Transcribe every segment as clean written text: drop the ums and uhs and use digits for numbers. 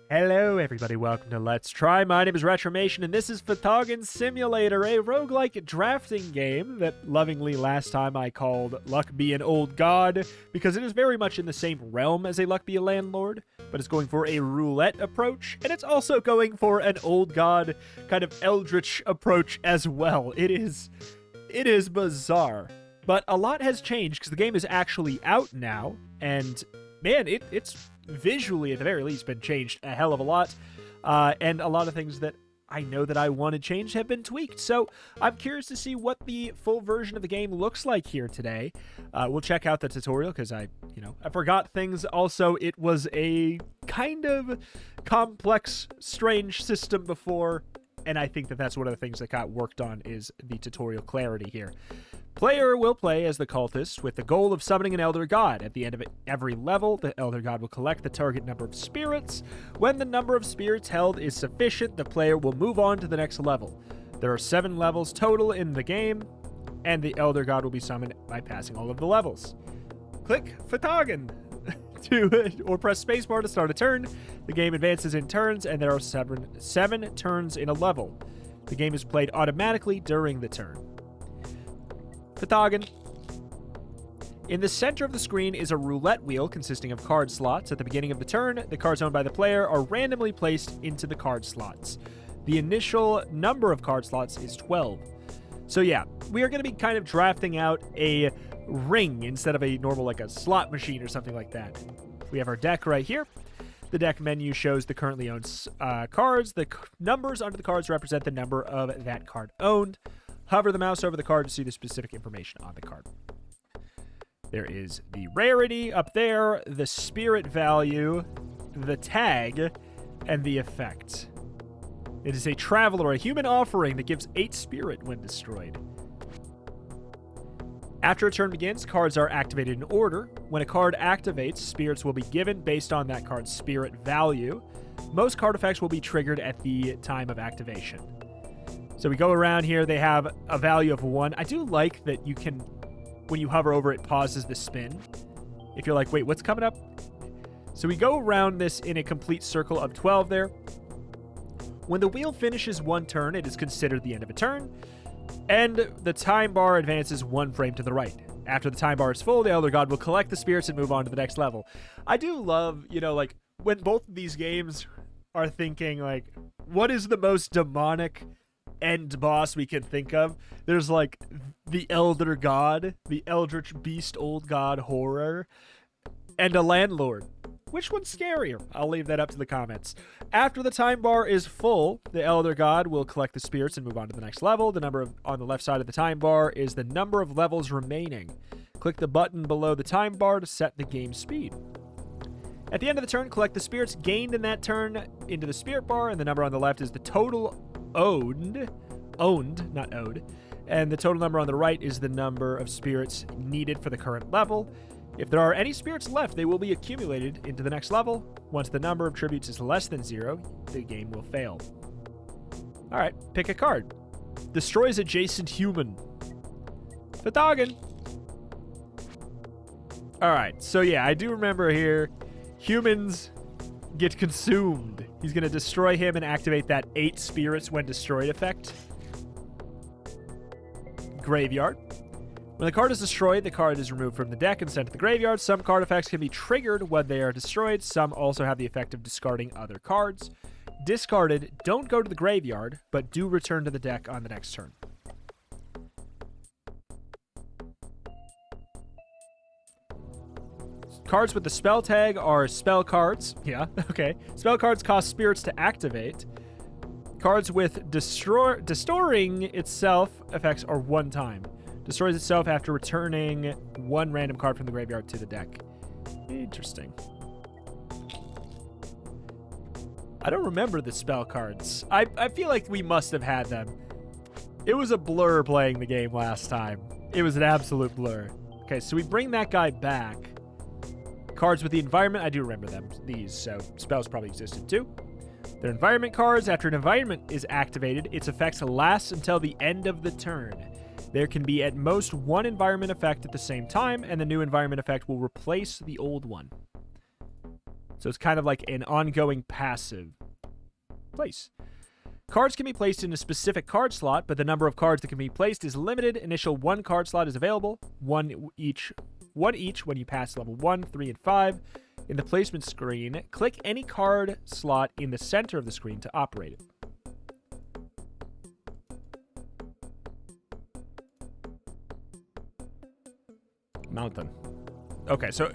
Hello everybody, welcome to Let's Try. My name is Retromation, and this is Fhtagn Simulator, a roguelike drafting game that lovingly last time I called Luck Be an Old God, because it is very much in the same realm as a Luck Be a Landlord, but it's going for a roulette approach, and it's also going for an old god kind of eldritch approach as well. It is bizarre, but a lot has changed because the game is actually out now, and man, it's visually, at the very least, been changed a hell of a lot. And a lot of things that I know that I want to change have been tweaked. So I'm curious to see what the full version of the game looks like here today. We'll check out the tutorial because I forgot things. Also, it was a kind of complex, strange system before. And I think that that's one of the things that got worked on is the tutorial clarity here. Player will play as the cultist with the goal of summoning an Elder God. At the end of every level, the Elder God will collect the target number of spirits. When the number of spirits held is sufficient, the player will move on to the next level. There are 7 levels total in the game, and the Elder God will be summoned by passing all of the levels. Click Fhtagn or press spacebar to start a turn. The game advances in turns, and there are seven turns in a level. The game is played automatically during the turn. Fhtagn. In the center of the screen is a roulette wheel consisting of card slots. At the beginning of the turn, the cards owned by the player are randomly placed into the card slots. The initial number of card slots is 12. So yeah, we are going to be kind of drafting out a ring instead of a normal, like a slot machine or something like that. We have our deck right here. The deck menu shows the currently owned cards. The numbers under the cards represent the number of that card owned. Hover the mouse over the card to see the specific information on the card. There is the rarity up there, the spirit value, the tag, and the effect. It is a traveler, a human offering that gives 8 spirit when destroyed. After a turn begins, cards are activated in order. When a card activates, spirits will be given based on that card's spirit value. Most card effects will be triggered at the time of activation. So we go around here, they have a value of 1. I do like that you can, when you hover over it, pauses the spin. If you're like, wait, what's coming up? So we go around this in a complete circle of 12 there. When the wheel finishes 1 turn, it is considered the end of a turn, and the time bar advances 1 frame to the right. After the time bar is full, the Elder God will collect the spirits and move on to the next level. I do love, like, when both of these games are thinking, like, what is the most demonic end boss we can think of? There's like the Elder God, the Eldritch Beast Old God horror, and a landlord. Which one's scarier? I'll leave that up to the comments. After the time bar is full, the Elder God will collect the spirits and move on to the next level. The number on the left side of the time bar is the number of levels remaining. Click the button below the time bar to set the game speed. At the end of the turn, collect the spirits gained in that turn into the spirit bar, and the number on the left is the total owned, not owed, and the total number on the right is the number of spirits needed for the current level. If there are any spirits left, they will be accumulated into the next level. Once the number of tributes is less than 0, the game will fail. All right, pick a card. Destroys adjacent human. Fhtagn. All right, so yeah, I do remember here, humans get consumed. He's going to destroy him and activate that 8 spirits when destroyed effect. Graveyard. When the card is destroyed, the card is removed from the deck and sent to the graveyard. Some card effects can be triggered when they are destroyed. Some also have the effect of discarding other cards. Discarded don't go to the graveyard, but do return to the deck on the next turn. Cards with the spell tag are spell cards. Yeah, okay. Spell cards cost spirits to activate. Cards with destroying itself effects are 1 time. Destroys itself after returning 1 random card from the graveyard to the deck. Interesting. I don't remember the spell cards. I feel like we must have had them. It was a blur playing the game last time. It was an absolute blur. Okay, so we bring that guy back. Cards with the environment, I do remember them. These, so spells probably existed too. They're environment cards. After an environment is activated, its effects last until the end of the turn. There can be at most 1 environment effect at the same time, and the new environment effect will replace the old one. So it's kind of like an ongoing passive place. Cards can be placed in a specific card slot, but the number of cards that can be placed is limited. Initial 1 card slot is available, one each when you pass level 1, 3, and 5. In the placement screen, click any card slot in the center of the screen to operate it. Mountain. Okay, so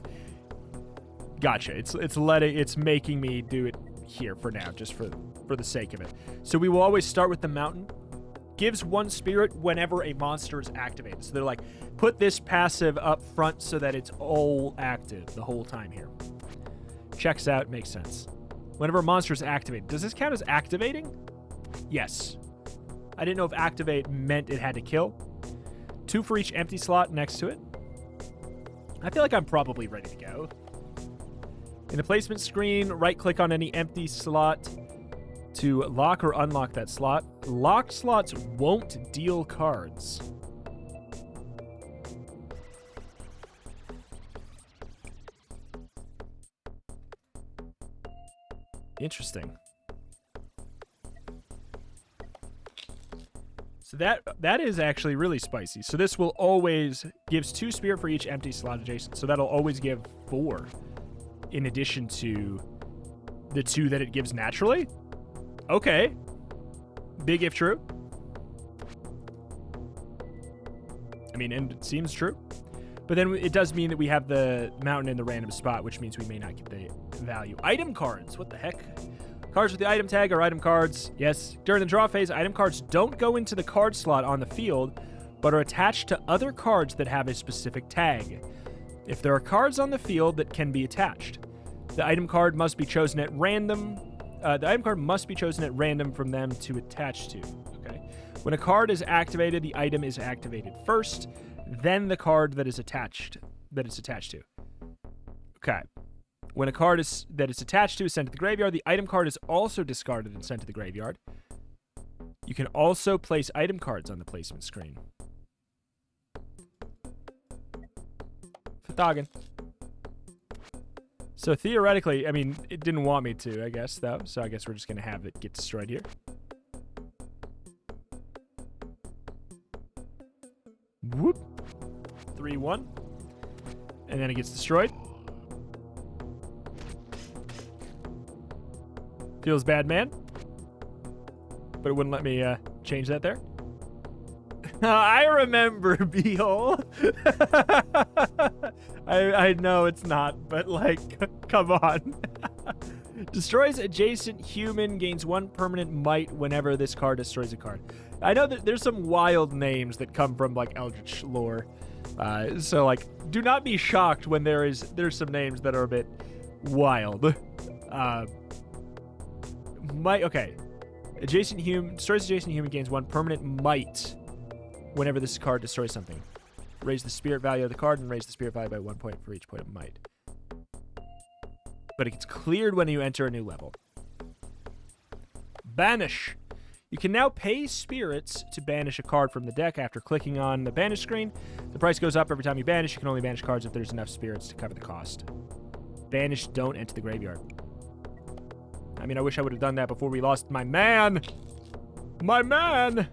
gotcha. It's making me do it here for now, just for the sake of it. So we will always start with the mountain. Gives 1 spirit whenever a monster is activated. So they're like, put this passive up front so that it's all active the whole time here. Checks out, makes sense. Whenever a monster is activated. Does this count as activating? Yes. I didn't know if activate meant it had to kill. 2 for each empty slot next to it. I feel like I'm probably ready to go. In the placement screen, right-click on any empty slot to lock or unlock that slot. Locked slots won't deal cards. Interesting. So that is actually really spicy. So this will always gives 2 spirit for each empty slot adjacent. So that'll always give 4 in addition to the 2 that it gives naturally. Okay. Big if true. I mean, and it seems true. But then it does mean that we have the mountain in the random spot, which means we may not get the value. Item cards. What the heck? Cards with the item tag are item cards. Yes. During the draw phase, item cards don't go into the card slot on the field, but are attached to other cards that have a specific tag. If there are cards on the field that can be attached, the item card must be chosen at random. The item card must be chosen at random from them to attach to. Okay. When a card is activated, the item is activated first, then the card that it's attached to. Okay. When a card that it's attached to is sent to the graveyard, the item card is also discarded and sent to the graveyard. You can also place item cards on the placement screen. Fhtagn. So theoretically, I mean, it didn't want me to, I guess, though. So I guess we're just going to have it get destroyed here. Whoop. 3-1. And then it gets destroyed. Feels bad, man. But it wouldn't let me change that there. I remember, Beehole. I know it's not, but like, come on. Destroys adjacent human, gains 1 permanent might whenever this card destroys a card. I know that there's some wild names that come from like Eldritch lore. So like, do not be shocked when there's some names that are a bit wild. Might, okay. Destroys adjacent human, gains 1 permanent might whenever this card destroys something. Raise the spirit value of the card and raise the spirit value by 1 point for each point of might. But it gets cleared when you enter a new level. Banish. You can now pay spirits to banish a card from the deck after clicking on the banish screen. The price goes up every time you banish. You can only banish cards if there's enough spirits to cover the cost. Banish don't enter the graveyard. I mean, I wish I would have done that before we lost my man. My man!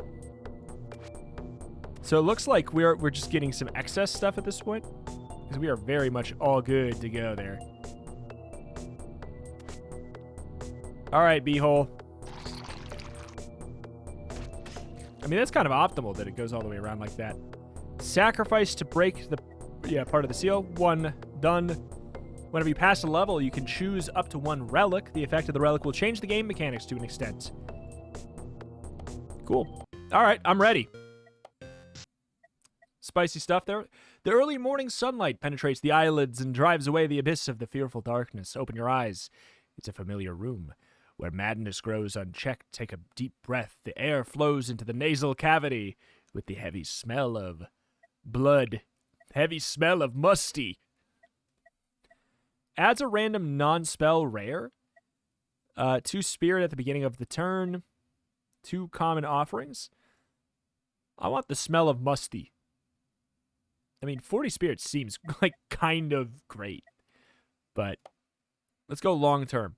So it looks like we're just getting some excess stuff at this point, because we are very much all good to go there. All right, Beehole. I mean, that's kind of optimal that it goes all the way around like that. Sacrifice to break the part of the seal. 1 done. Whenever you pass a level, you can choose up to 1 relic. The effect of the relic will change the game mechanics to an extent. Cool. All right, I'm ready. Spicy stuff there. The early morning sunlight penetrates the eyelids and drives away the abyss of the fearful darkness. Open your eyes. It's a familiar room where madness grows unchecked. Take a deep breath. The air flows into the nasal cavity with the heavy smell of blood. Heavy smell of musty. Adds a random non-spell rare. 2 spirit at the beginning of the turn. 2 common offerings. I want the smell of musty. I mean, 40 spirits seems like kind of great. But Let's go long term.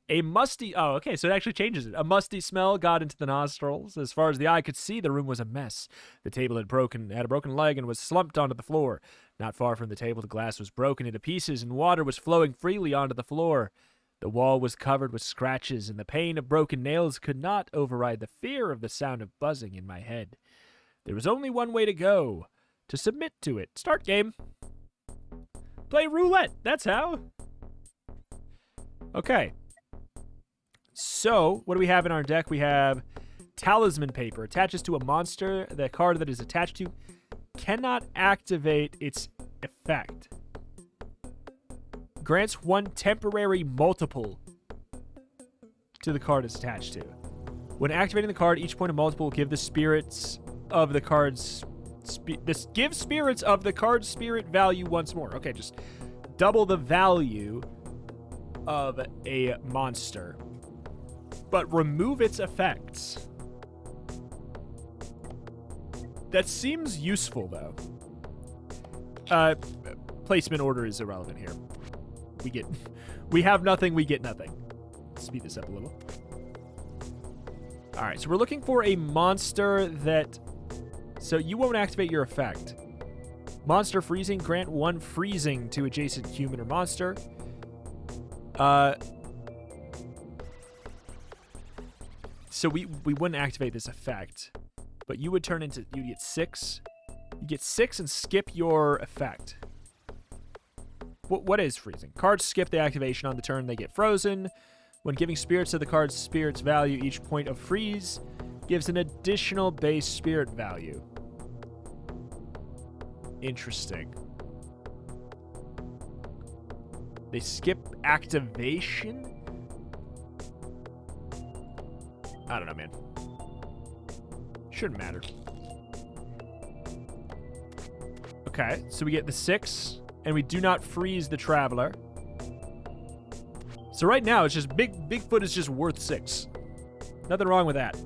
A musty... Oh, okay, so it actually changes it. A musty smell got into the nostrils. As far as the eye could see, the room was a mess. The table had a broken leg and was slumped onto the floor. Not far from the table, the glass was broken into pieces and water was flowing freely onto the floor. The wall was covered with scratches, and the pain of broken nails could not override the fear of the sound of buzzing in my head. There was only one way to go. To submit to it. Start game. Play roulette. That's how. Okay. So, what do we have in our deck? We have Talisman Paper. Attaches to a monster. The card that is attached to cannot activate its effect. Grants one temporary multiple to the card it's attached to. When activating the card, each point of multiple will give the spirits of the card's... give spirits of the card's spirit value once more. Okay, just double the value of a monster. But remove its effects. That seems useful, though. Placement order is irrelevant here. We have nothing, we get nothing. Speed this up a little. Alright, so we're looking for a monster that... So you won't activate your effect. Monster freezing, grant one freezing to adjacent human or monster. So we wouldn't activate this effect, but you would turn into, you get 6. You get 6 and skip your effect. What is freezing? Cards skip the activation on the turn, they get frozen. When giving spirits to the card's spirit's value, each point of freeze gives an additional base spirit value. Interesting. They skip activation? I don't know, man. Shouldn't matter. Okay, so we get the 6, and we do not freeze the Traveler. So right now, it's just Bigfoot is just worth 6. Nothing wrong with that.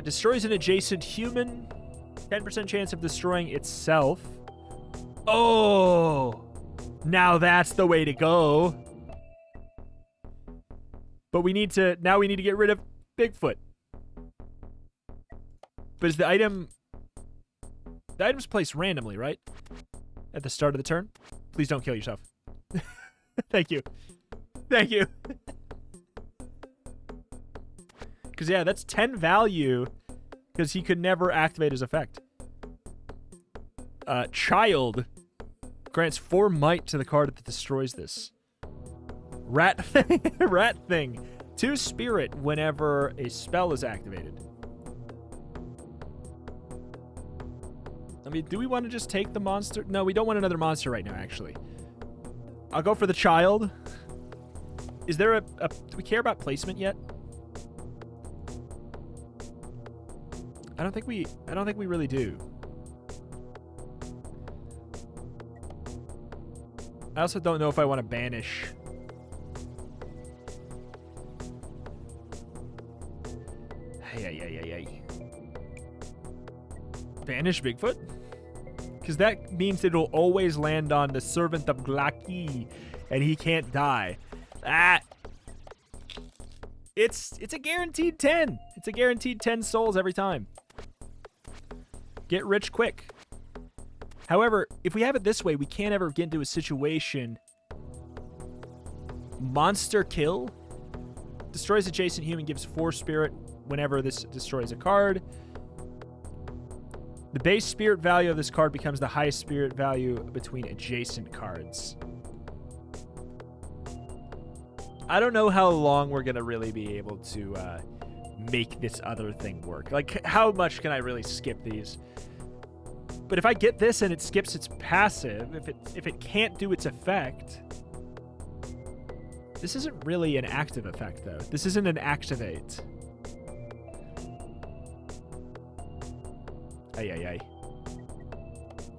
Destroys an adjacent human. 10% chance of destroying itself. Oh! Now that's the way to go. But now we need to get rid of Bigfoot. But is the item... The item's placed randomly, right? At the start of the turn? Please don't kill yourself. Thank you. Thank you. Because, yeah, that's 10 value. Because he could never activate his effect. Child grants 4 might to the card that destroys this. Rat thing. 2 spirit whenever a spell is activated. I mean, do we want to just take the monster? No, we don't want another monster right now, actually. I'll go for the child. Is there do we care about placement yet? I don't think we really do. I also don't know if I want to banish. Hey. Banish Bigfoot? Because that means it'll always land on the Servant of Glaki, and he can't die. It's a guaranteed 10. It's a guaranteed 10 souls every time. Get rich quick. However, if we have it this way, we can't ever get into a situation. Monster kill. Destroys adjacent human, gives 4 spirit whenever this destroys a card. The base spirit value of this card becomes the highest spirit value between adjacent cards. I don't know how long we're going to really be able to make this other thing work. Like, how much can I really skip these? But if I get this and it skips its passive, if it can't do its effect... This isn't really an active effect, though. This isn't an activate. Ay.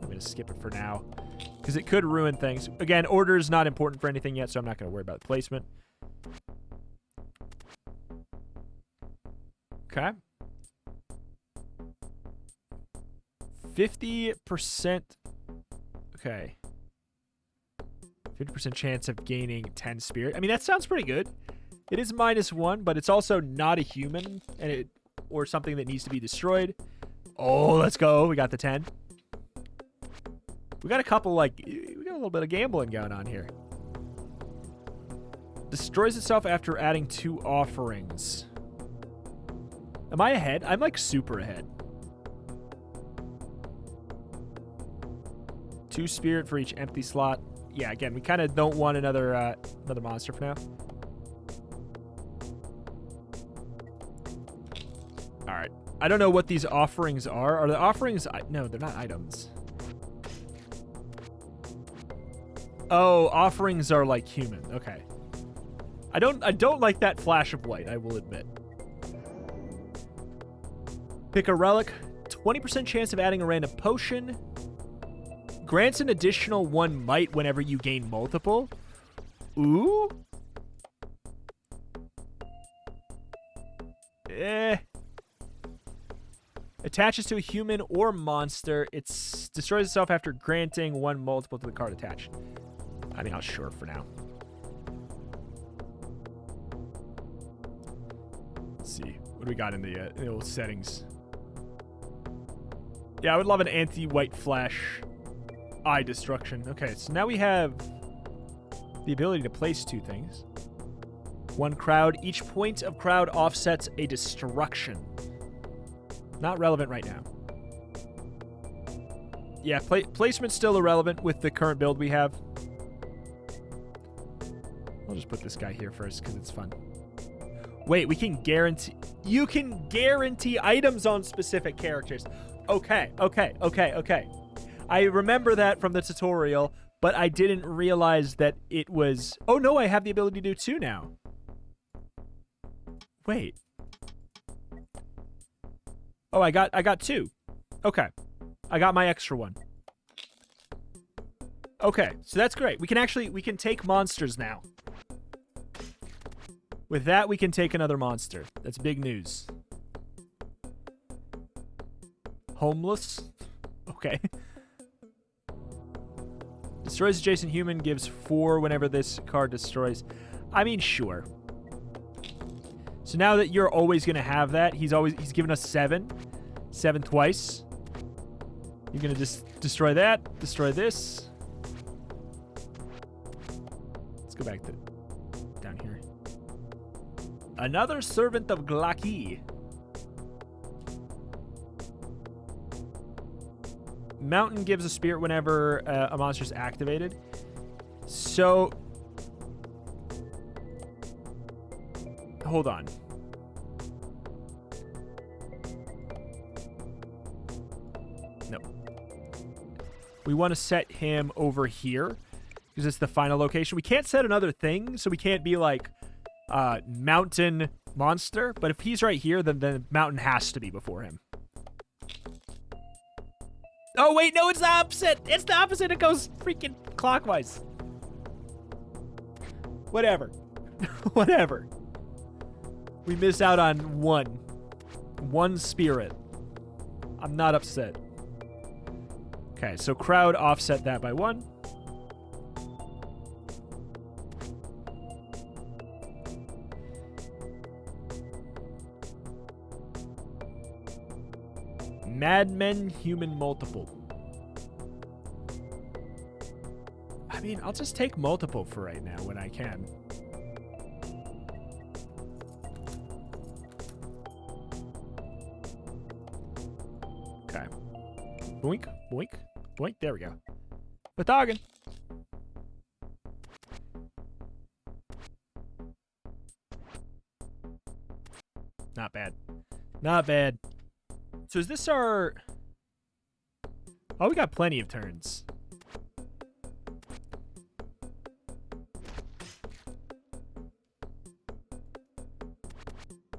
I'm going to skip it for now. Because it could ruin things. Again, order is not important for anything yet, so I'm not going to worry about the placement. Okay. 50%. Okay. 50% chance of gaining 10 spirit. I mean, that sounds pretty good. It is -1, but it's also not a human or something that needs to be destroyed. Oh, let's go. We got the 10. We got a couple, we got a little bit of gambling going on here. Destroys itself after adding 2 offerings. Am I ahead? I'm like super ahead. 2 spirit for each empty slot. Yeah, again, we kind of don't want another monster for now. All right. I don't know what these offerings are. Are the offerings? No, they're not items. Oh, offerings are like human. Okay. I don't like that flash of white, I will admit. Pick a relic. 20% chance of adding a random potion. Grants an additional 1 might whenever you gain multiple. Ooh. Attaches to a human or monster. It destroys itself after granting 1 multiple to the card attached. I mean, I'll sure for now. Let's see. What do we got in the little settings? Yeah, I would love an anti-white flash. Eye destruction. Okay, so now we have the ability to place 2 things. 1 crowd. Each point of crowd offsets a destruction. Not relevant right now. Yeah, placement's still irrelevant with the current build we have. I'll just put this guy here first because it's fun. Wait, we can guarantee... You can guarantee items on specific characters. Okay. I remember that from the tutorial, but I didn't realize that it was... Oh, no, I have the ability to do 2 now. Wait. Oh, I got 2. Okay. I got my extra 1. Okay, so that's great. We can take monsters now. With that, we can take another monster. That's big news. Homeless? Okay. Destroys adjacent human, gives 4 whenever this card destroys. I mean, sure. So now that you're always going to have that, he's given us 7. 7 twice. You're going to just destroy that, destroy this. Let's go back to down here. Another servant of Glaki. Mountain gives a spirit whenever a monster is activated. So, hold on. No. We want to set him over here because it's the final location. We can't set another thing, so we can't be like mountain monster. But if he's right here, then the mountain has to be before him. Oh, wait, no, it's the opposite. It's the opposite. It goes freaking clockwise. Whatever. Whatever. We missed out on one spirit. I'm not upset. Okay, so crowd offset that by 1. Madmen human multiple. I mean, I'll just take multiple for right now when I can. Okay. Boink, boink, boink. There we go. Fhtagn. Not bad. Not bad. So is this our... Oh, we got plenty of turns.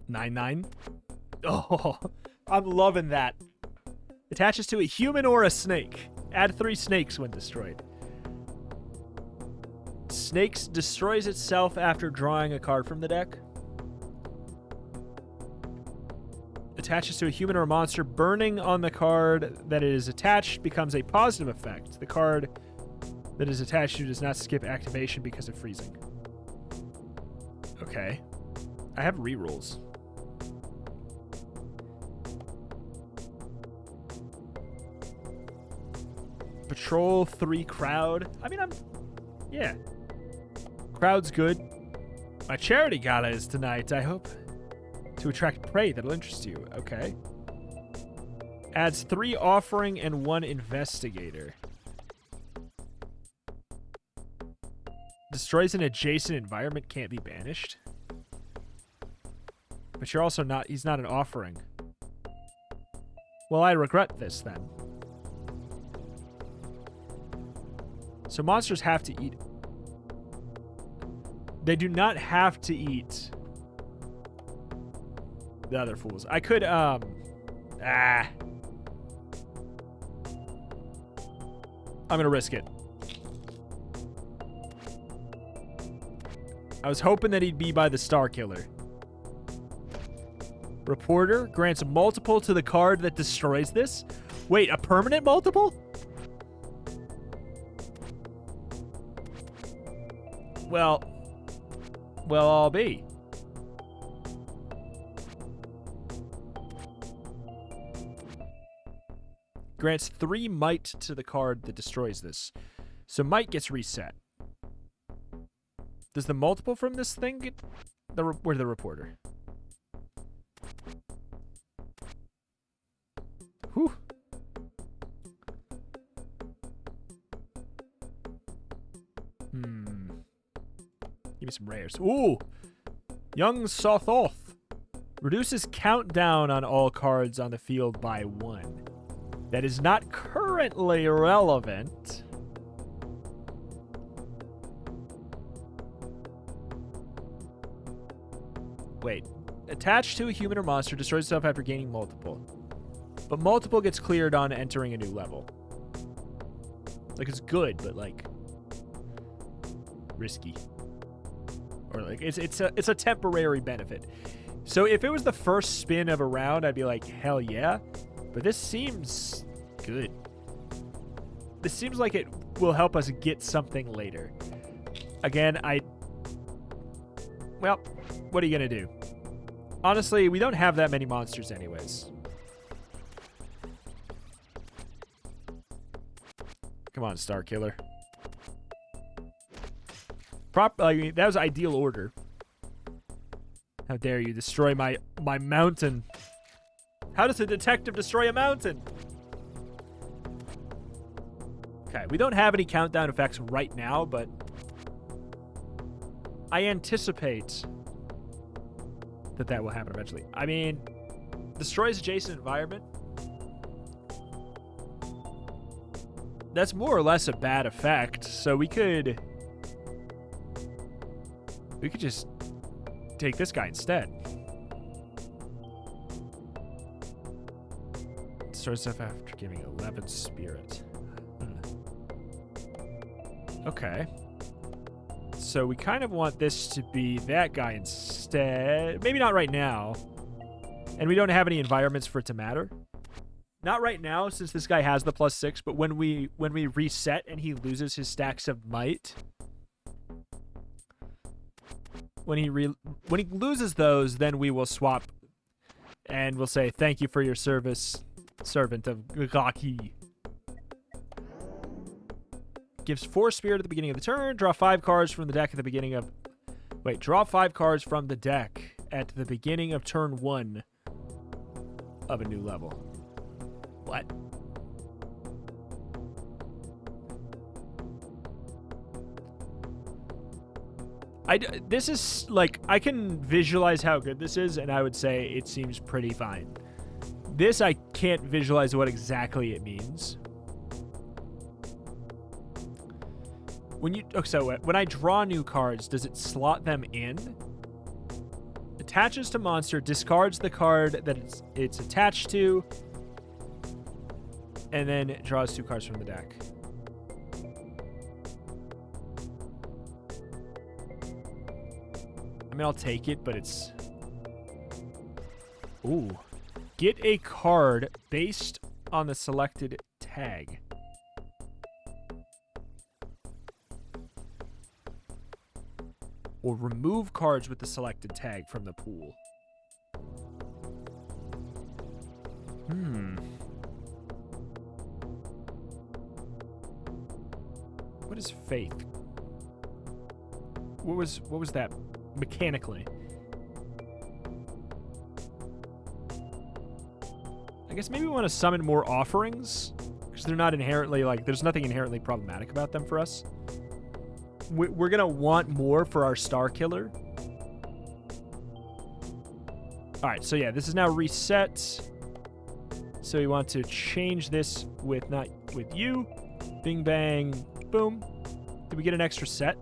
Nine. Oh, I'm loving that. Attaches to a human or a snake. Add 3 snakes when destroyed. Snakes destroys itself after drawing a card from the deck. Attaches to a human or a monster. Burning on the card that it is attached becomes a positive effect. The card that is attached to does not skip activation because of freezing. Okay. I have rerolls. Patrol 3 crowd. I mean, yeah. Crowd's good. My charity gala is tonight, I hope. To attract prey that'll interest you. Okay. Adds 3 offering and 1 investigator. Destroys an adjacent environment, can't be banished. But you're also not, he's not an offering. Well, I regret this then. So monsters have to eat. They do not have to eat the other fools. I could, I'm gonna risk it. I was hoping that he'd be by the Star Killer. Reporter grants multiple to the card that destroys this. Wait, a permanent multiple? Well, I'll be. Grants 3 might to the card that destroys this. So might gets reset. Does the multiple from this thing get... Where's the reporter? Whew. Give me some rares. Ooh! Young Sothoth. Reduces countdown on all cards on the field by 1. That is not currently relevant. Wait. Attached to a human or monster, destroys itself after gaining multiple. But multiple gets cleared on entering a new level. Like, it's good, but, like, risky. Or, like, it's a temporary benefit. So if it was the first spin of a round, I'd be like, hell yeah. But this seems good. This seems like it will help us get something later. Again, well, what are you going to do? Honestly, we don't have that many monsters anyways. Come on, Star Killer. That was ideal order. How dare you destroy my mountain? How does a detective destroy a mountain? Okay, we don't have any countdown effects right now, but I anticipate that will happen eventually. I mean, destroys adjacent environment. That's more or less a bad effect, so we could just take this guy instead. Destroys stuff after giving 11 spirit. Okay. So we kind of want this to be that guy instead. Maybe not right now. And we don't have any environments for it to matter. Not right now, since this guy has the +6, but when we reset and he loses his stacks of might, when he loses those, then we will swap, and we'll say thank you for your service, servant of Gaki. Gives 4 spirit at the beginning of the turn. Draw 5 cards from the deck at the beginning of. Draw 5 cards from the deck at the beginning of turn 1 of a new level. What? This is, like, I can visualize how good this is, and I would say it seems pretty fine. This, I can't visualize what exactly it means. So when I draw new cards, does it slot them in? Attaches to monster, discards the card that it's attached to, and then draws 2 cards from the deck. I mean, I'll take it, but it's... Ooh. Get a card based on the selected tag. or remove cards with the selected tag from the pool. What is faith? What was that mechanically? I guess maybe we want to summon more offerings, because they're not inherently, like, there's nothing inherently problematic about them for us. We're going to want more for our Star Killer. Alright, so yeah, this is now reset. So we want to change this with, not with you. Bing, bang, boom. Did we get an extra set?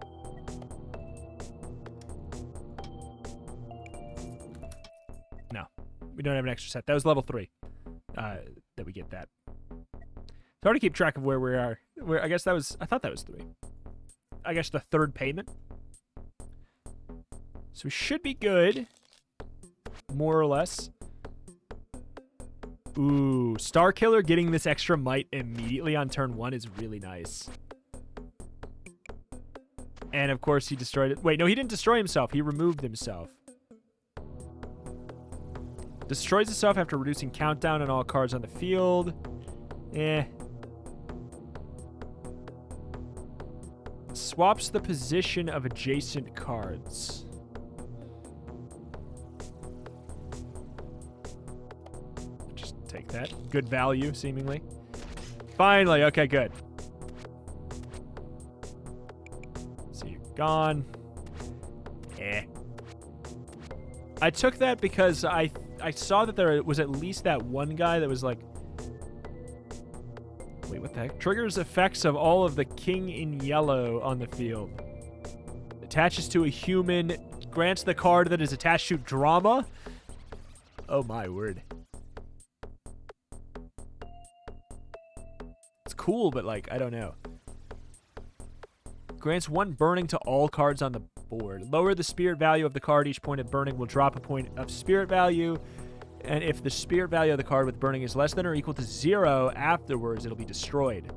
No, we don't have an extra set. That was level 3 that we get that. It's hard to keep track of where we are. I guess that was, I thought that was 3. I guess the 3rd payment. So we should be good. More or less. Ooh, Star Killer getting this extra might immediately on turn 1 is really nice. And of course he destroyed it. Wait, no, he didn't destroy himself. He removed himself. Destroys itself after reducing countdown on all cards on the field. Swaps the position of adjacent cards. Just take that. Good value, seemingly. Finally, okay, good. So you're gone. I took that because I saw that there was at least that one guy that was like... Wait, what the heck? Triggers effects of all of the king in yellow on the field. Attaches to a human. Grants the card that is attached to drama. Oh my word. It's cool, but like, I don't know. Grants 1 burning to all cards on the board. Lower the spirit value of the card. Each point of burning will drop a point of spirit value. And if the spirit value of the card with burning is less than or equal to 0 afterwards, it'll be destroyed.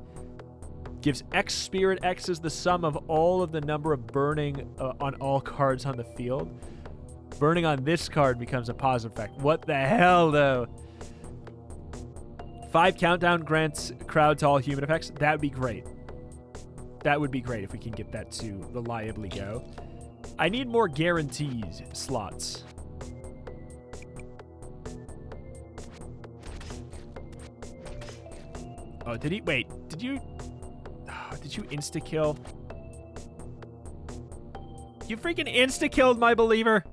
Gives X spirit. X is the sum of all of the number of burning on all cards on the field. Burning on this card becomes a positive effect. What the hell, though? 5 countdown grants crowd to all human effects. That would be great. That would be great if we can get that to reliably go. I need more guarantees slots. Oh, did he? Wait, did you insta-kill? You freaking insta-killed my believer.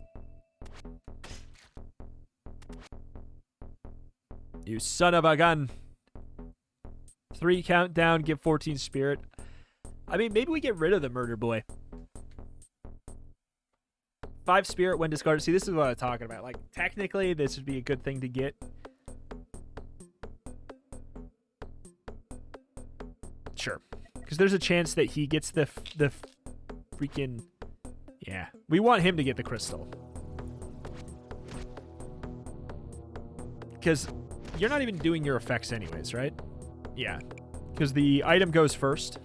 You son of a gun. 3 countdown, give 14 spirit. I mean, maybe we get rid of the murder boy. 5 spirit when discarded. See, this is what I'm talking about. Like, technically, this would be a good thing to get. Sure. Because there's a chance that he gets the freaking... Yeah. We want him to get the crystal. Because you're not even doing your effects anyways, right? Yeah. Because the item goes first.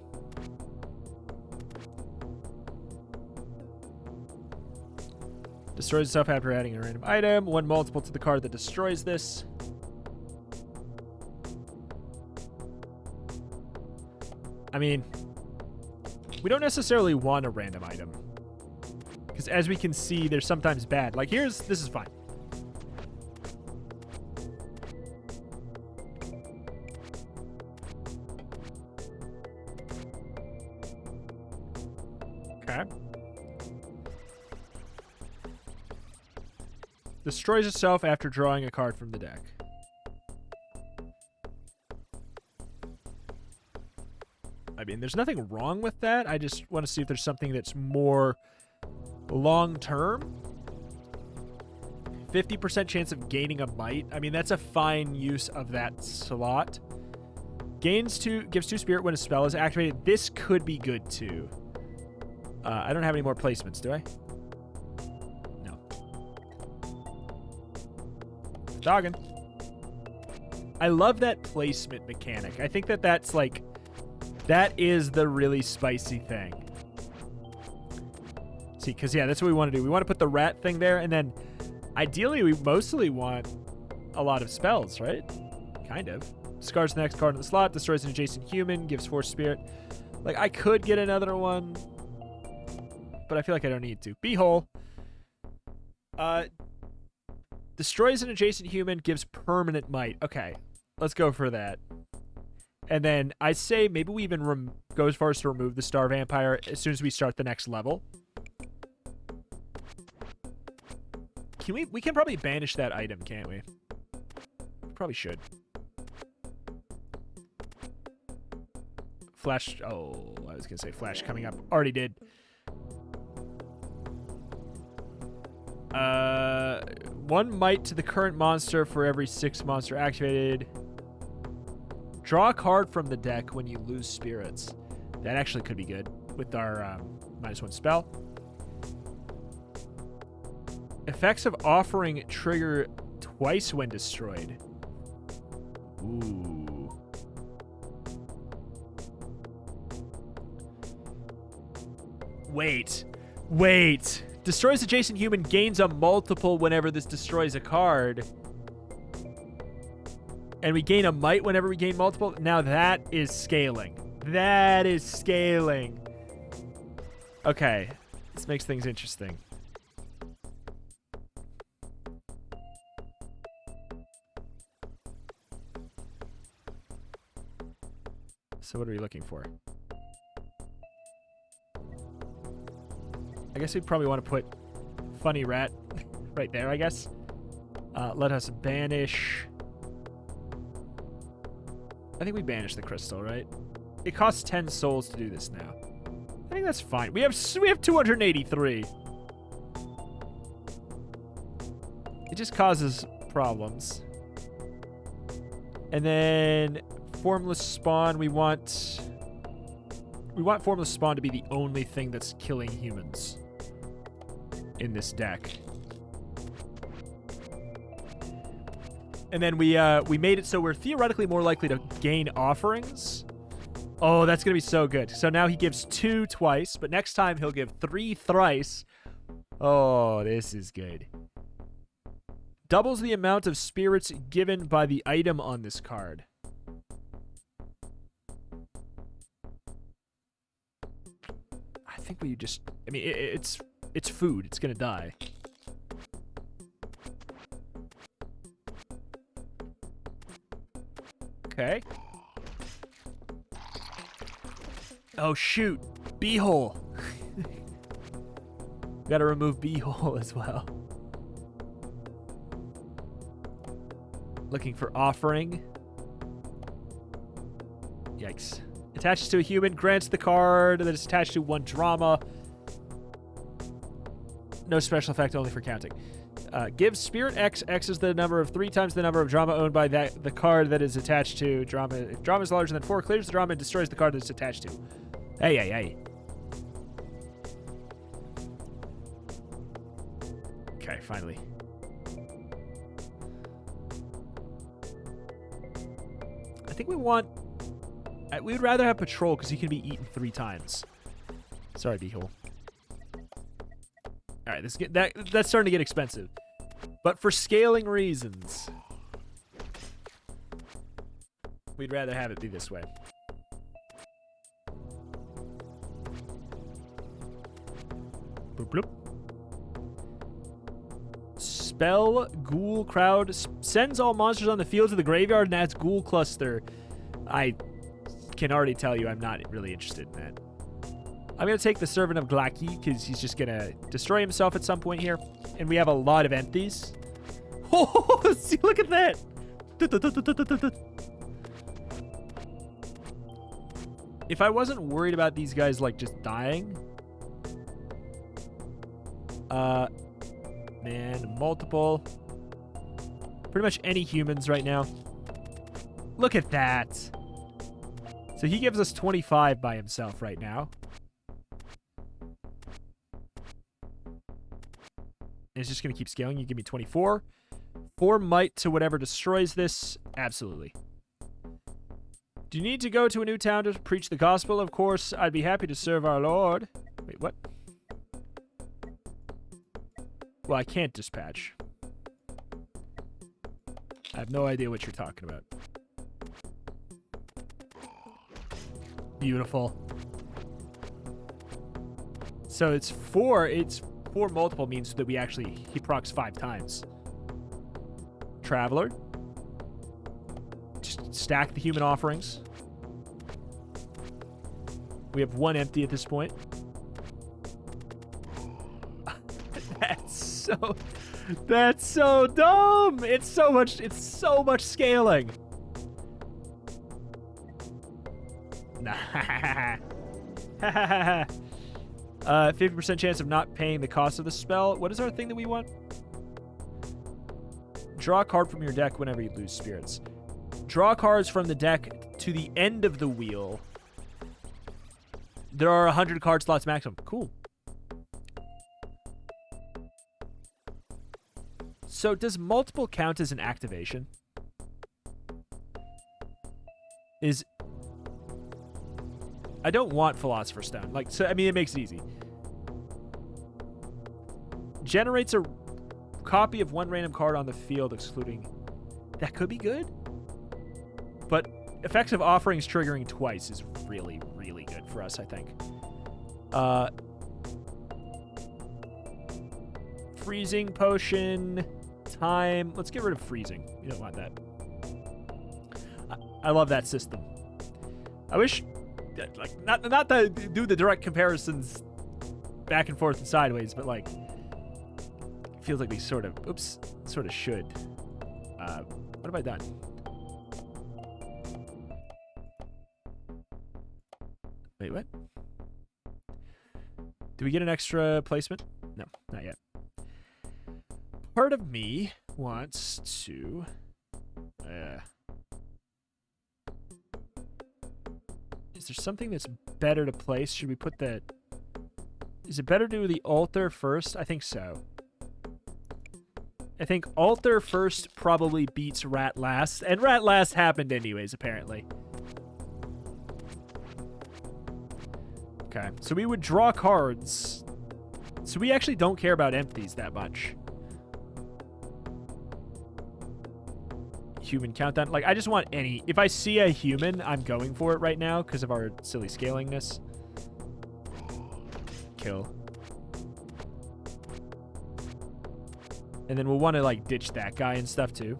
Destroys itself after adding a random item. 1 multiple to the card that destroys this. I mean, we don't necessarily want a random item. Because as we can see, they're sometimes bad. Like, this is fine. Okay. Destroys itself after drawing a card from the deck. I mean, there's nothing wrong with that. I just want to see if there's something that's more long-term. 50% chance of gaining a might. I mean, that's a fine use of that slot. Gives 2 spirit when a spell is activated. This could be good, too. I don't have any more placements, do I? No. Fhtagn. I love that placement mechanic. I think that that's like... That is the really spicy thing. See, because, yeah, that's what we want to do. We want to put the rat thing there, and then ideally we mostly want a lot of spells, right? Kind of. Discards the next card in the slot, destroys an adjacent human, gives force spirit. Like, I could get another one, but I feel like I don't need to. Beehole. Destroys an adjacent human, gives permanent might. Okay, let's go for that. And then I say maybe we even go as far as to remove the Star Vampire as soon as we start the next level. Can we can probably banish that item, can't we? Probably should. Flash. Oh, I was going to say flash coming up. Already did. 1 might to the current monster for every 6 monster activated. Draw a card from the deck when you lose spirits. That actually could be good with our -1 spell. Effects of offering trigger twice when destroyed. Ooh. Wait. Destroys adjacent human, gains a multiple whenever this destroys a card. And we gain a might whenever we gain multiple. Now that is scaling. That is scaling. Okay. This makes things interesting. So what are we looking for? I guess we'd probably want to put Funny Rat right there, I guess. Let us banish. I think we banish the crystal, right? It costs 10 souls to do this now. I think that's fine. We have 283. It just causes problems. And then Formless Spawn, we want Formless Spawn to be the only thing that's killing humans in this deck. And then we made it so we're theoretically more likely to gain offerings. Oh, that's going to be so good. So now he gives 2 twice, but next time he'll give 3 thrice. Oh, this is good. Doubles the amount of spirits given by the item on this card. I think we just... I mean, it's food. It's going to die. Okay. Oh, shoot. Beehole. Gotta remove Beehole as well. Looking for offering. Yikes. Attaches to a human, grants the card that is attached to 1 drama. No special effect, only for counting. Gives Spirit X. X is the number of 3 times the number of drama owned by the card that is attached to drama. If drama is larger than 4, clears the drama and destroys the card that it's attached to. Hey. Okay, finally. I think we want... we would rather have Patrol because he can be eaten 3 times. Sorry, Beehole. All right, that's starting to get expensive. But for scaling reasons, we'd rather have it be this way. Bloop, bloop. Spell Ghoul Crowd sends all monsters on the field to the graveyard and adds Ghoul Cluster. I can already tell you I'm not really interested in that. I'm going to take the Servant of Glaki because he's just going to destroy himself at some point here. And we have a lot of Enthes. Oh, see, look at that. If I wasn't worried about these guys, like, just dying. Man, multiple. Pretty much any humans right now. Look at that. So he gives us 25 by himself right now. It's just going to keep scaling. You give me 24. 4 might to whatever destroys this. Absolutely. Do you need to go to a new town to preach the gospel? Of course, I'd be happy to serve our Lord. Wait, what? Well, I can't dispatch. I have no idea what you're talking about. Beautiful. So it's 4. It's 4 multiple means that we actually... He procs 5 times. Traveler. Just stack the human offerings. We have 1 empty at this point. That's so dumb. It's so much scaling. Nah. 50% chance of not paying the cost of the spell. What is our thing that we want? Draw a card from your deck whenever you lose spirits. Draw cards from the deck to the end of the wheel. There are 100 card slots maximum. Cool. So does multiple count as an activation? I don't want Philosopher's Stone. Like, so I mean, it makes it easy. Generates a copy of 1 random card on the field, excluding... That could be good. But effective offerings triggering twice is really, really good for us, I think. Freezing potion... Time. Let's get rid of freezing. We don't want that. I love that system. I wish, like, not to do the direct comparisons back and forth and sideways, but like, it feels like we sort of should. What have I done? Wait, what? Do we get an extra placement? No, not yet. Part of me wants to... is there something that's better to place? Should we put the... Is it better to do the altar first? I think so. I think altar first probably beats rat last. And rat last happened anyways, apparently. Okay, so we would draw cards. So we actually don't care about empties that much. Human countdown. Like, I just want any... If I see a human, I'm going for it right now because of our silly scalingness. Kill. And then we'll want to, like, ditch that guy and stuff, too.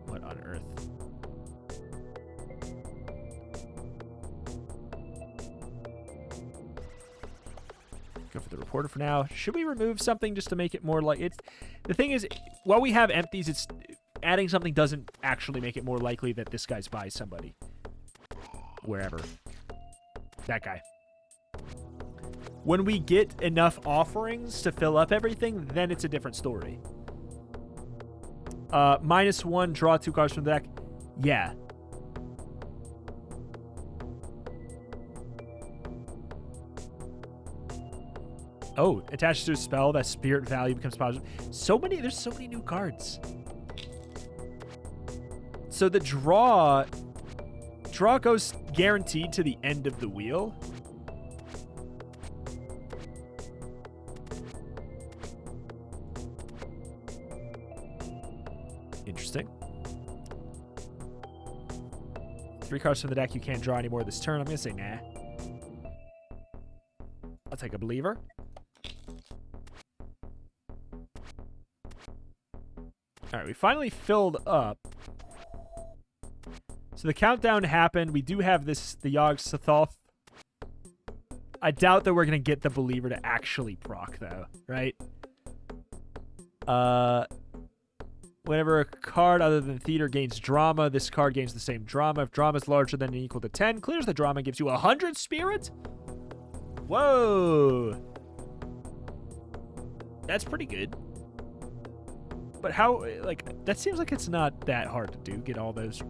What on earth? Go for the reporter for now. Should we remove something just to make it more like it's... The thing is, while we have empties, it's adding something doesn't actually make it more likely that this guy's by somebody. Wherever. That guy. When we get enough offerings to fill up everything, then it's a different story. -1, draw 2 cards from the deck. Yeah. Oh, attaches to a spell, that spirit value becomes positive. There's so many new cards. So the draw goes guaranteed to the end of the wheel. Interesting. 3 cards from the deck, you can't draw anymore this turn. I'm going to say nah. I'll take a believer. All right, we finally filled up. So the countdown happened. We do have the Yogg Sothoth. I doubt that we're going to get the believer to actually proc, though, right? Whenever a card other than theater gains drama, this card gains the same drama. If drama is larger than or equal to 10, clears the drama and gives you 100 spirit? Whoa. That's pretty good. But how, like, that seems like it's not that hard to do. Get all those,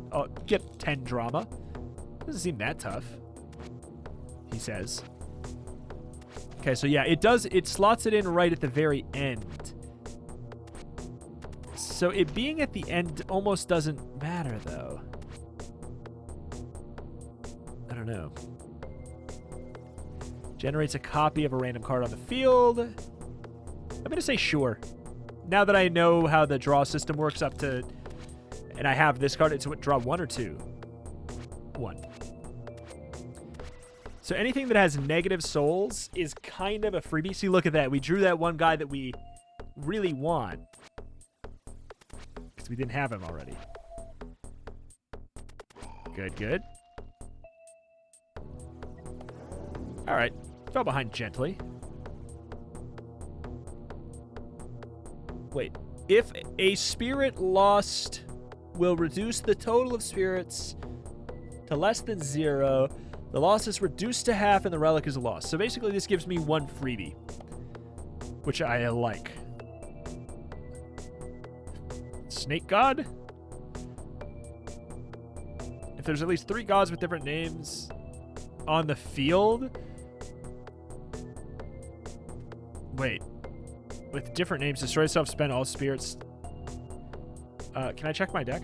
get 10 drama. Doesn't seem that tough, he says. Okay, so yeah, it slots it in right at the very end. So it being at the end almost doesn't matter, though. I don't know. Generates a copy of a random card on the field. I'm going to say sure. Now that I know how the draw system works up to... And I have this card, it's what, draw 1 or 2? 1. So anything that has negative souls is kind of a freebie. See, look at that. We drew that one guy that we really want. Because we didn't have him already. Good, good. Alright. Fell behind gently. Wait. If a spirit lost will reduce the total of spirits to less than 0... The loss is reduced to half and the relic is lost. So basically this gives me 1 freebie. Which I like. Snake God? If there's at least 3 gods with different names on the field... Wait. With different names, destroy yourself, spend all spirits. Can I check my deck?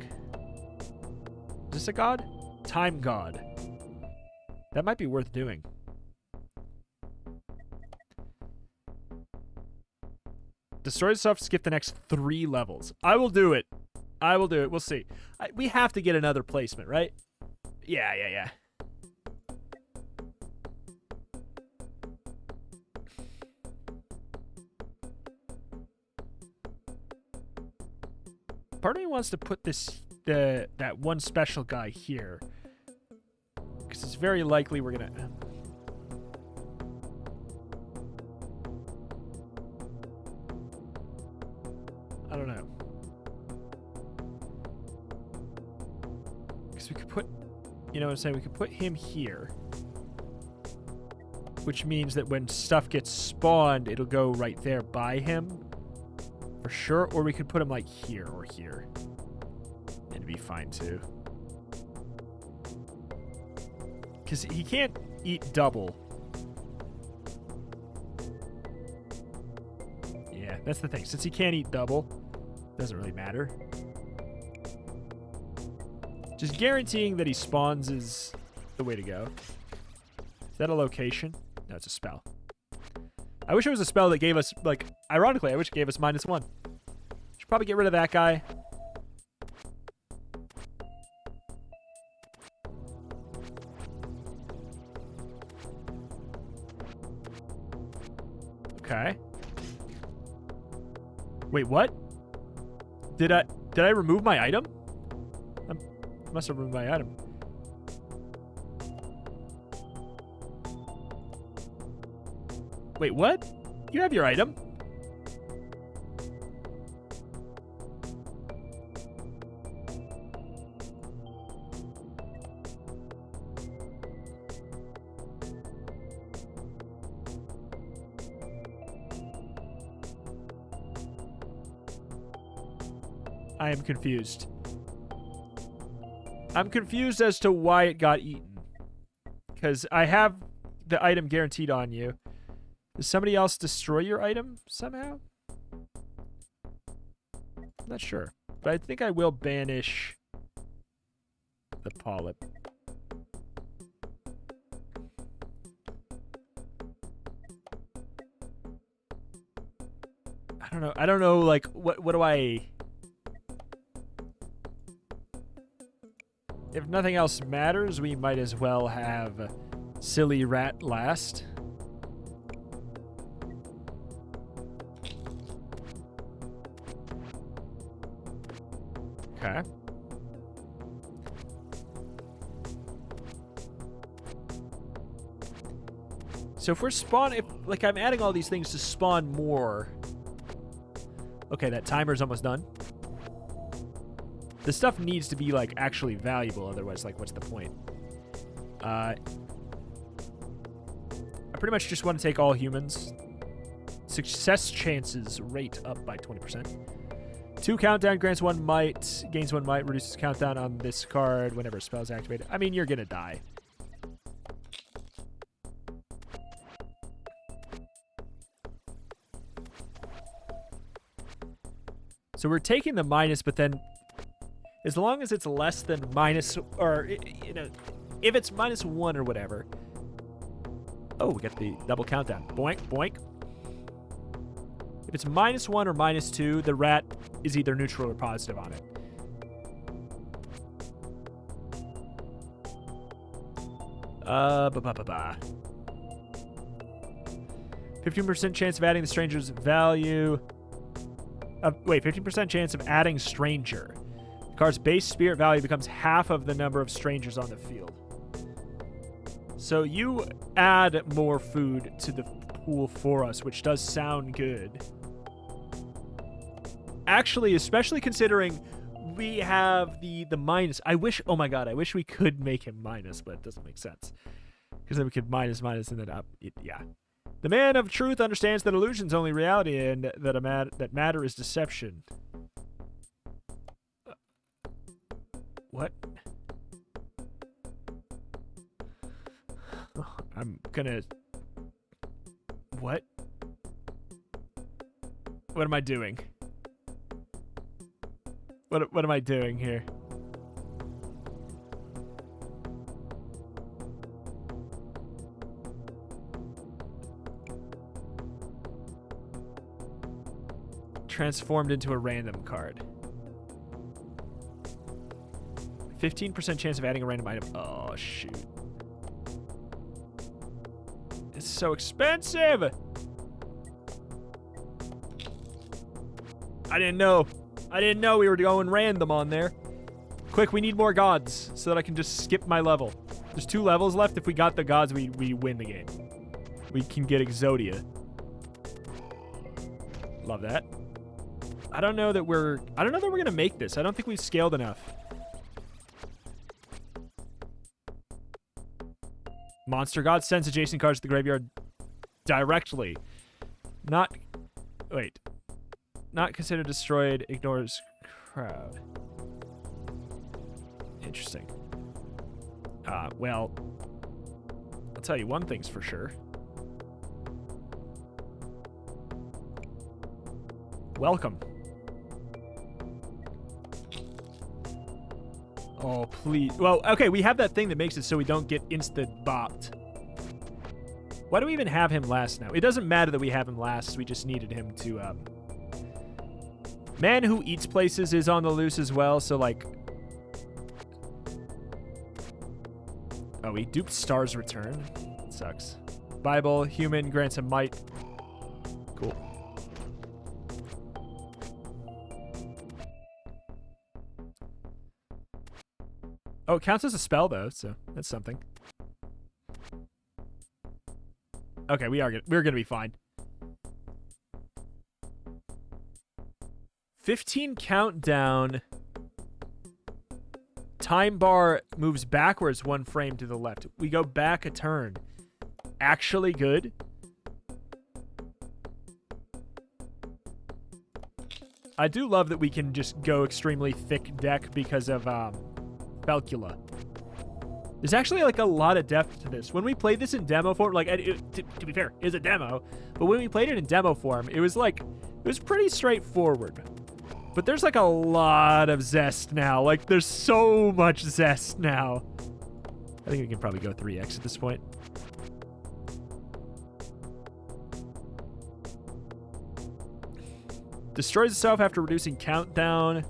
Is this a god? Time God. That might be worth doing. Destroy yourself, skip the next 3 levels. I will do it. I will do it. We'll see. We have to get another placement, right? Yeah. Part of me wants to put this that one special guy here. Because it's very likely we're going to... I don't know. Because we could put... You know what I'm saying? We could put him here. Which means that when stuff gets spawned, it'll go right there by him. For sure. Or we could put him like here or here. And it'd be fine too. Because he can't eat double. Yeah, that's the thing. Since he can't eat double, doesn't really matter. Just guaranteeing that he spawns is the way to go. Is that a location? No, it's a spell. I wish it was a spell that gave us, like, ironically, I wish it gave us -1. Should probably get rid of that guy. Okay. Wait, what? Did I remove my item? I must have removed my item. Wait, what? You have your item? I am confused. I'm confused as to why it got eaten. Because I have the item guaranteed on you. Does somebody else destroy your item somehow? I'm not sure. But I think I will banish the polyp. I don't know. I don't know, like, what do I... If nothing else matters, we might as well have Silly Rat last. Okay. So if we're like I'm adding all these things to spawn more. Okay, that timer's almost done. The stuff needs to be, like, actually valuable, otherwise, like, what's the point? I pretty much just want to take all humans. Success chances rate up by 20%. 2 countdown grants 1 might, gains 1 might, reduces countdown on this card whenever a spell is activated. I mean, you're gonna die. So we're taking the minus, but then as long as it's less than minus, or, you know, if it's -1 or whatever. Oh, we got the double countdown. Boink, boink. If it's -1 or -2, the rat is either neutral or positive on it. Ba-ba-ba-ba. 15% chance of adding the stranger's value. Wait, 15% chance of adding stranger. The card's base spirit value becomes half of the number of strangers on the field. So you add more food to the pool for us, which does sound good. Actually, especially considering we have the minus. I wish, oh my god, I wish we could make him minus, but it doesn't make sense. Because then we could minus and then up. Yeah. The man of truth understands that illusion's only reality and that matter is deception. What? Oh, I'm gonna... What? What am I doing? What am I doing here? Transformed into a random card. 15% chance of adding a random item. Oh, shoot. It's so expensive! I didn't know. I didn't know we were going random on there. Quick, we need more gods so that I can just skip my level. There's 2 levels left. If we got the gods, we win the game. We can get Exodia. Love that. I don't know that we're gonna make this. I don't think we've scaled enough. Monster God sends adjacent cards to the graveyard directly. Not considered destroyed, ignores crowd. Interesting. Well, I'll tell you one thing's for sure. Welcome. Oh, please. Well, okay, we have that thing that makes it so we don't get instant-bopped. Why do we even have him last now? It doesn't matter that we have him last. We just needed him to, Man Who Eats Places is on the loose as well, so, like... Oh, we duped Star's Return. It sucks. Bible, human, grants him might. Cool. Oh, it counts as a spell, though, so that's something. Okay, we're gonna be fine. 15 countdown. Time bar moves backwards 1 frame to the left. We go back a turn. Actually good. I do love that we can just go extremely thick deck because of Belcula. There's actually like a lot of depth to this. When we played this in demo form, like to be fair, it's a demo, but when we played it in demo form, it was pretty straightforward. But there's like a lot of zest now. Like there's so much zest now. I think we can probably go 3x at this point. Destroys itself after reducing countdown.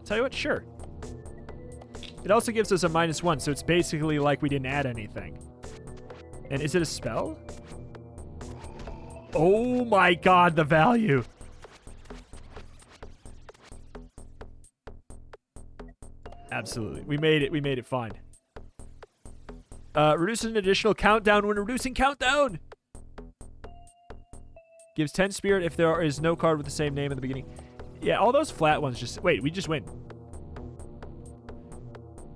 Tell you what, sure. It also gives us a -1, so it's basically like we didn't add anything. And is it a spell? Oh my god, the value. Absolutely. We made it fine. Reduces an additional countdown when reducing countdown. Gives 10 spirit if there is no card with the same name at the beginning. Yeah, all those flat ones just... Wait, we just win.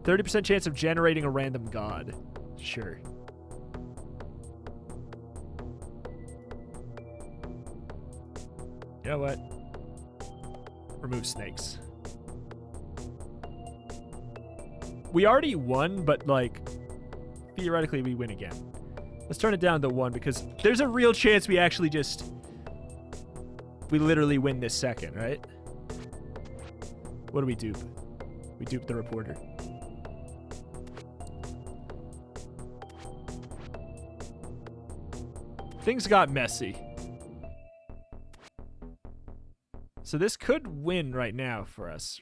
30% chance of generating a random god. Sure. You know what? Remove snakes. We already won, but, like, theoretically we win again. Let's turn it down to 1 because there's a real chance we actually just... We literally win this second, right? What do we dupe? We dupe the reporter. things got messy. So this could win right now for us.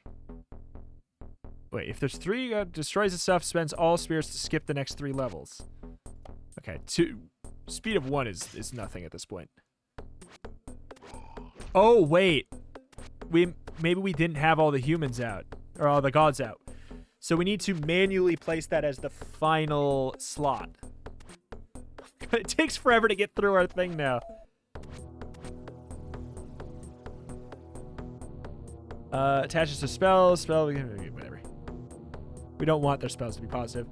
Wait, if there's 3, destroys itself, spends all spirits to skip the next 3 levels. Okay, 2. Speed of 1 is nothing at this point. Oh, wait. Maybe we didn't have all the humans out. Or all the gods out. So we need to manually place that as the final slot. It takes forever to get through our thing now. Attaches to spells. Whatever. We don't want their spells to be positive.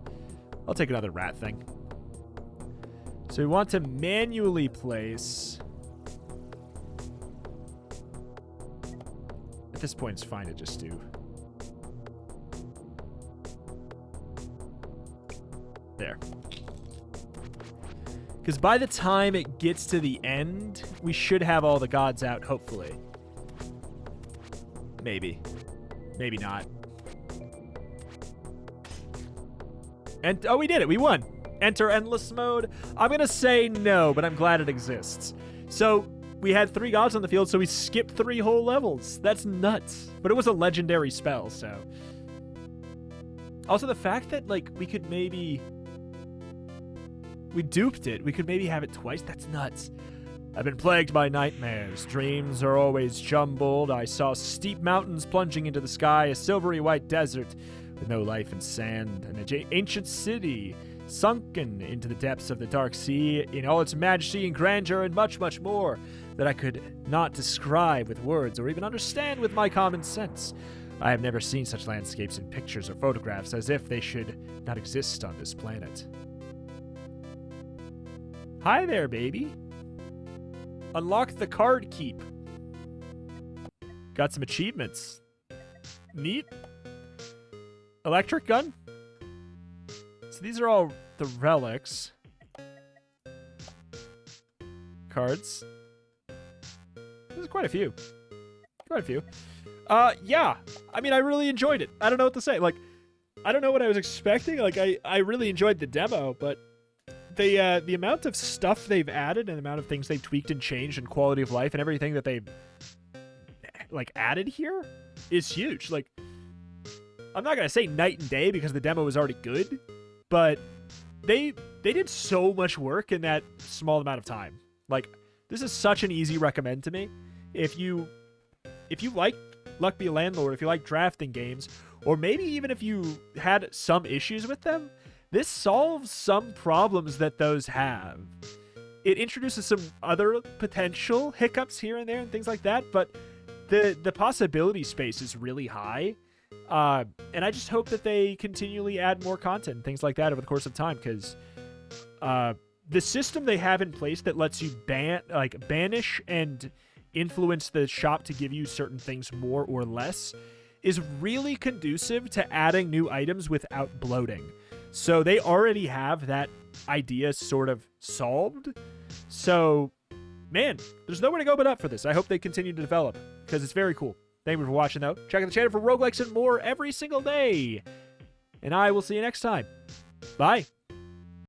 I'll take another rat thing. So we want to manually place. At this point, it's fine to just do. There. Because by the time it gets to the end, we should have all the gods out, hopefully. Maybe. Maybe not. And oh, we did it. We won. Enter endless mode. I'm going to say no, but I'm glad it exists. So we had 3 gods on the field, so we skipped 3 whole levels. That's nuts. But it was a legendary spell, so. Also, the fact that, like, we could maybe... We duped it. We could maybe have it twice. That's nuts. I've been plagued by nightmares. Dreams are always jumbled. I saw steep mountains plunging into the sky, a silvery white desert with no life and sand, an ancient city sunken into the depths of the dark sea in all its majesty and grandeur, and much, much more that I could not describe with words or even understand with my common sense. I have never seen such landscapes in pictures or photographs, as if they should not exist on this planet. Hi there, baby. Unlock the card keep. Got some achievements. Neat. Electric gun. So these are all the relics. Cards. There's quite a few. Quite a few. Yeah. I mean, I really enjoyed it. I don't know what to say. Like, I don't know what I was expecting. Like, I really enjoyed the demo, but the amount of stuff they've added and the amount of things they've tweaked and changed and quality of life and everything that they've, like, added here is huge. Like, I'm not going to say night and day because the demo was already good, but they did so much work in that small amount of time. Like, this is such an easy recommend to me. If you like Luck Be a Landlord, if you like drafting games, or maybe even if you had some issues with them, this solves some problems that those have. It introduces some other potential hiccups here and there and things like that, but the possibility space is really high. And I just hope that they continually add more content and things like that over the course of time, because the system they have in place that lets you banish and influence the shop to give you certain things more or less is really conducive to adding new items without bloating. So they already have that idea sort of solved. So, man, there's nowhere to go but up for this. I hope they continue to develop because it's very cool. Thank you for watching, though. Check out the channel for roguelikes and more every single day. And I will see you next time. Bye.